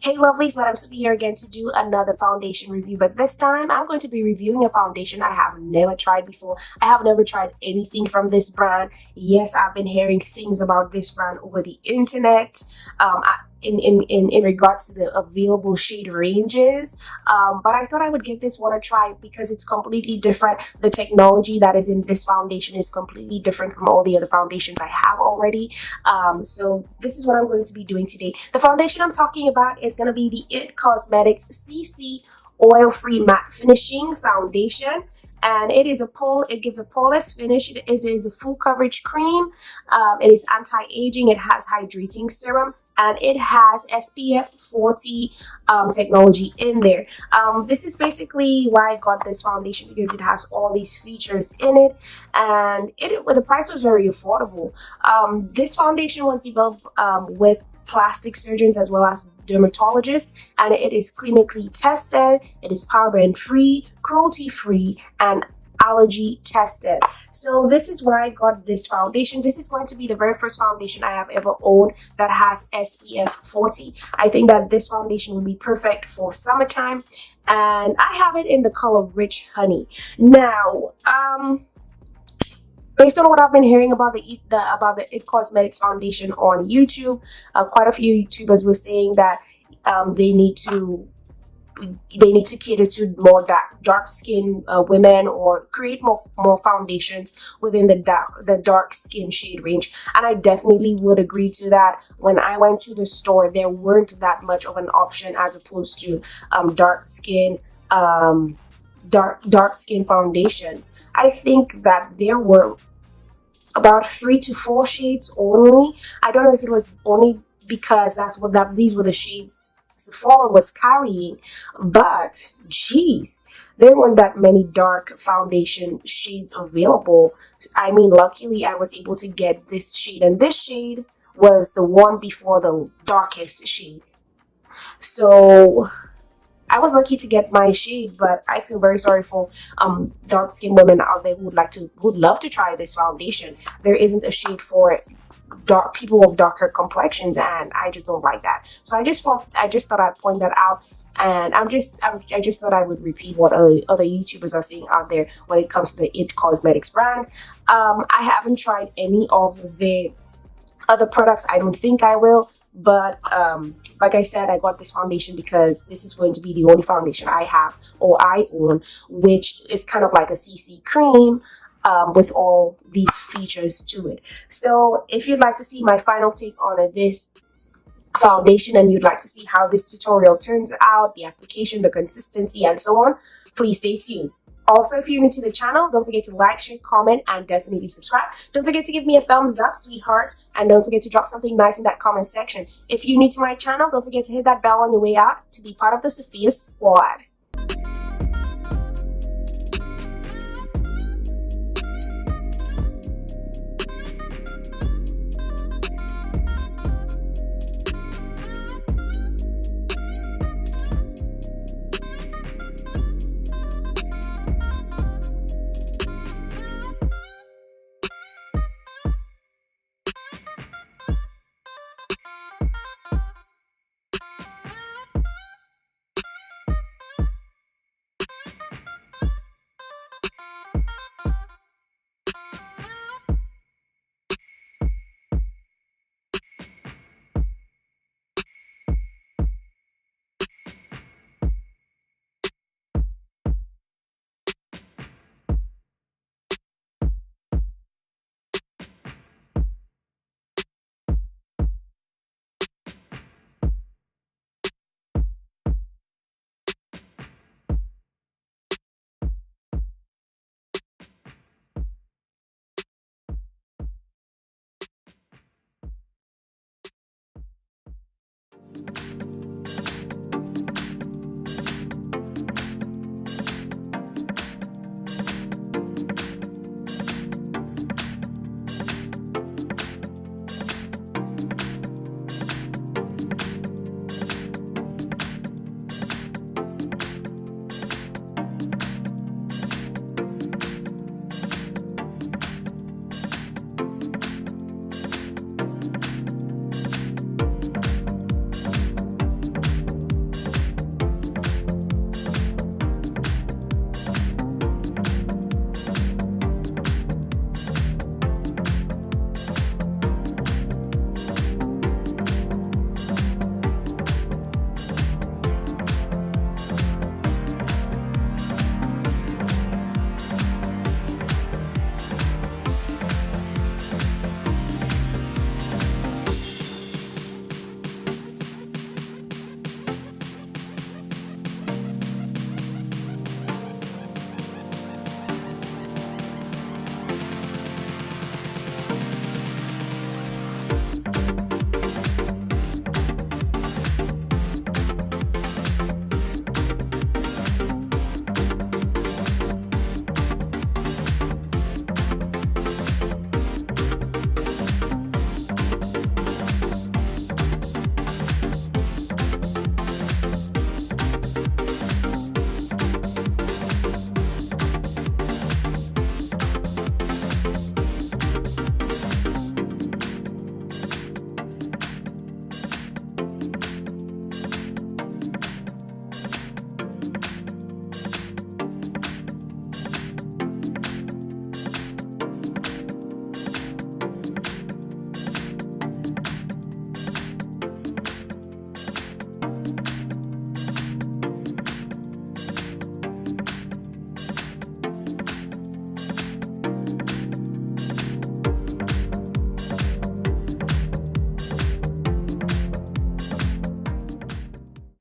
Hey lovelies, Madam Sophy here again to do another foundation review, but this time I'm going to be reviewing a foundation I have never tried before. I have never tried anything from this brand. Yes, I've been hearing things about this brand over the internet. In regards to the available shade ranges, but I thought I would give this one a try because it's completely different. The technology that is in this foundation is completely different from all the other foundations I have already. So this is what I'm going to be doing today. The foundation I'm talking about is going to be the IT Cosmetics CC Oil-Free Matte Finishing Foundation. And it gives a poreless finish. It is a full coverage cream. It is anti-aging. It has hydrating serum, and it has SPF 40 technology in there. This is basically why I got this foundation, because it has all these features in it, and the price was very affordable. This foundation was developed with plastic surgeons as well as dermatologists, and it is clinically tested. It is paraben free, cruelty free, and allergy tested. So this is why I got this foundation. This is going to be the very first foundation I have ever owned that has SPF 40. I think that this foundation will be perfect for summertime, and I have it in the color Rich Honey. Now, based on what I've been hearing about the IT Cosmetics foundation on YouTube, quite a few YouTubers were saying that they need to cater to more dark skin women, or create more foundations within the dark skin shade range. And I definitely would agree to that. When I went to the store, there weren't that much of an option as opposed to dark skin foundations. I think that there were about 3 to 4 shades only. I don't know if it was only because these were the shades Sephora was carrying, but geez, there weren't that many dark foundation shades available. I mean, luckily I was able to get this shade, and this shade was the one before the darkest shade. So I was lucky to get my shade, but I feel very sorry for dark skinned women out there who would love to try this foundation. There isn't a shade for people of darker complexions, and I just don't like that. So I just thought I'd point that out, and I just thought I would repeat what other YouTubers are saying out there when it comes to the IT Cosmetics brand. I haven't tried any of the other products. I don't think I will. But like I said, I got this foundation because this is going to be the only foundation I have, or I own, which is kind of like a CC cream with all these features to it. So if you'd like to see my final take on this foundation, and you'd like to see how this tutorial turns out, the application, the consistency, and so on, please stay tuned. Also, if you're new to the channel, don't forget to like, share, comment, and definitely subscribe. Don't forget to give me a thumbs up, sweethearts, and don't forget to drop something nice in that comment section. If you're new to my channel, don't forget to hit that bell on your way out to be part of the Sophia squad.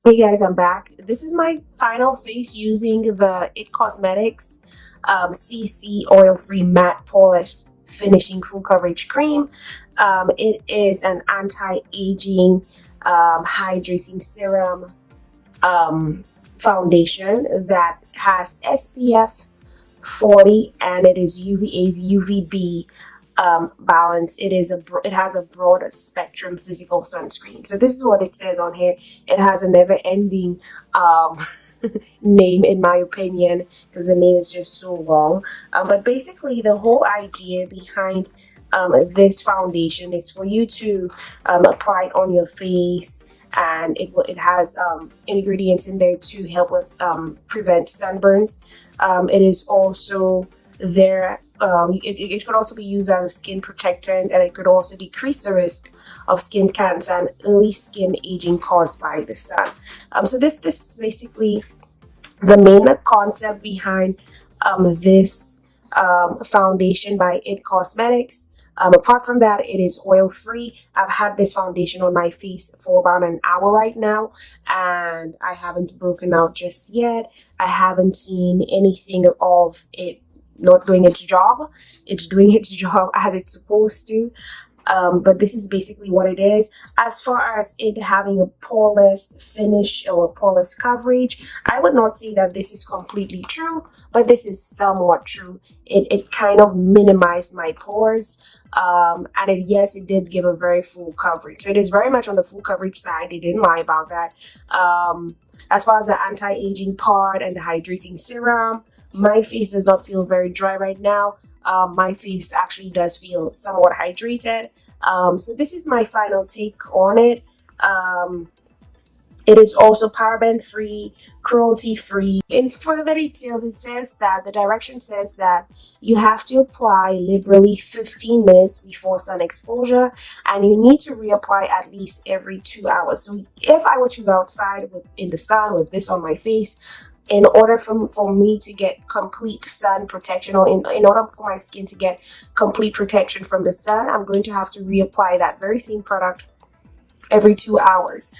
Hey guys, I'm back. This is my final face using the It Cosmetics CC Oil-Free Matte Polished Finishing Full Coverage Cream. It is an anti-aging hydrating serum foundation that has SPF 40 and it is UVA UVB balance. It has a broad spectrum physical sunscreen. So this is what it says on here. It has a never-ending name, in my opinion, because the name is just so long. But basically, the whole idea behind this foundation is for you to apply it on your face, and it has ingredients in there to help with prevent sunburns. It is also there. It could also be used as a skin protectant, and it could also decrease the risk of skin cancer and early skin aging caused by the sun. So this is basically the main concept behind this foundation by It Cosmetics. Apart from that, it is oil-free. I've had this foundation on my face for about an hour right now, and I haven't broken out just yet. I haven't seen anything of it not doing its job. It's doing its job as it's supposed to. But this is basically what it is. As far as it having a poreless finish or poreless coverage, I would not say that this is completely true, but this is somewhat true. It kind of minimized my pores. And yes, it did give a very full coverage. So it is very much on the full coverage side. They didn't lie about that. As far as the anti-aging part and the hydrating serum, my face does not feel very dry right now. My face actually does feel somewhat hydrated. So this is my final take on it. It is also paraben-free, cruelty-free. In further details, it says that the direction says that you have to apply liberally 15 minutes before sun exposure, and you need to reapply at least every 2 hours. So if I were to go outside in the sun with this on my face, in order for me to get complete sun protection, or in order for my skin to get complete protection from the sun, I'm going to have to reapply that very same product every 2 hours.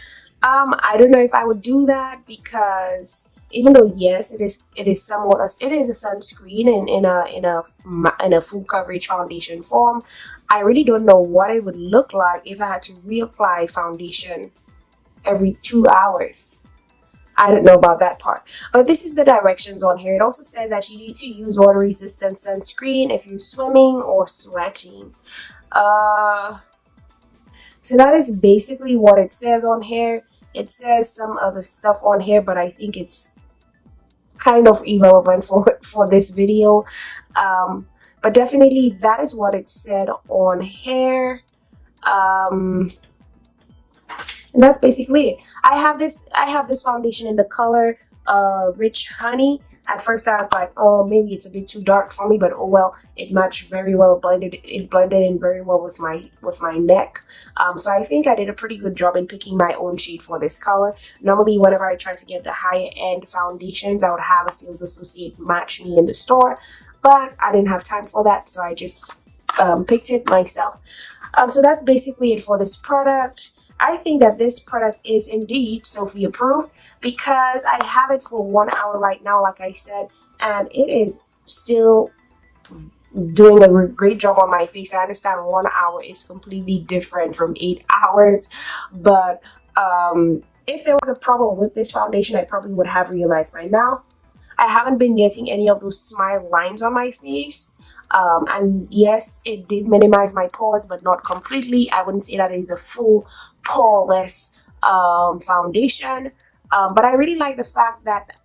I don't know if I would do that, because even though yes, it is somewhat a sunscreen in a full coverage foundation form, I really don't know what it would look like if I had to reapply foundation every 2 hours. I don't know about that part, but this is the directions on here. It also says that you need to use water resistant sunscreen if you're swimming or sweating. So that is basically what it says on here. It says some other stuff on here, but I think it's kind of irrelevant for this video. But definitely that is what it said on here. And that's basically it. I have this foundation in the color Rich Honey. At first I was like, oh, maybe it's a bit too dark for me, but oh well, it matched very well. It blended in very well with my neck. So I think I did a pretty good job in picking my own shade for this color. Normally, whenever I try to get the higher end foundations, I would have a sales associate match me in the store, but I didn't have time for that, so I just picked it myself. So that's basically it for this product. I think that this product is indeed Sophy approved, because I have it for 1 hour right now, like I said, and it is still doing a great job on my face. I understand 1 hour is completely different from 8 hours, but if there was a problem with this foundation, I probably would have realized by now. I haven't been getting any of those smile lines on my face. And yes, it did minimize my pores, but not completely. I wouldn't say that it is a full poreless foundation. But I really like the fact that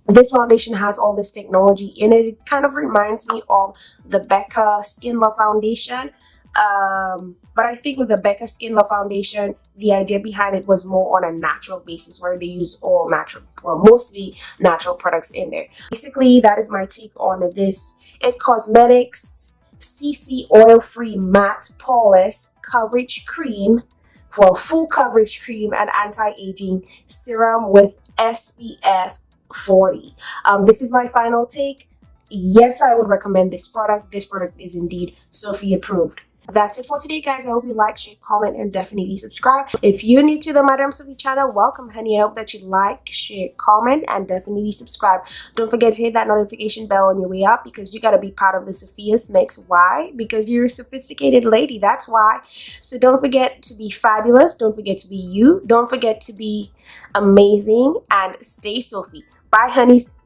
this foundation has all this technology in it. It kind of reminds me of the Becca Skin Love foundation. But I think with the Becca Skin Love foundation, the idea behind it was more on a natural basis, where they use all natural, well, mostly natural products in there. Basically, that is my take on this It Cosmetics CC Oil-Free Matte Poreless Coverage Cream, for full coverage cream and anti-aging serum with SPF 40. This is my final take. Yes, I would recommend this product. This product is indeed Sophy approved. That's it for today, guys. I hope you like, share, comment, and definitely subscribe. If you're new to the Madam Sophy channel, welcome, honey. I hope that you like, share, comment, and definitely subscribe. Don't forget to hit that notification bell on your way up, because you got to be part of the Sophia's Mix. Why? Because you're a sophisticated lady. That's why. So don't forget to be fabulous. Don't forget to be you. Don't forget to be amazing, and stay Sophy. Bye, honeys.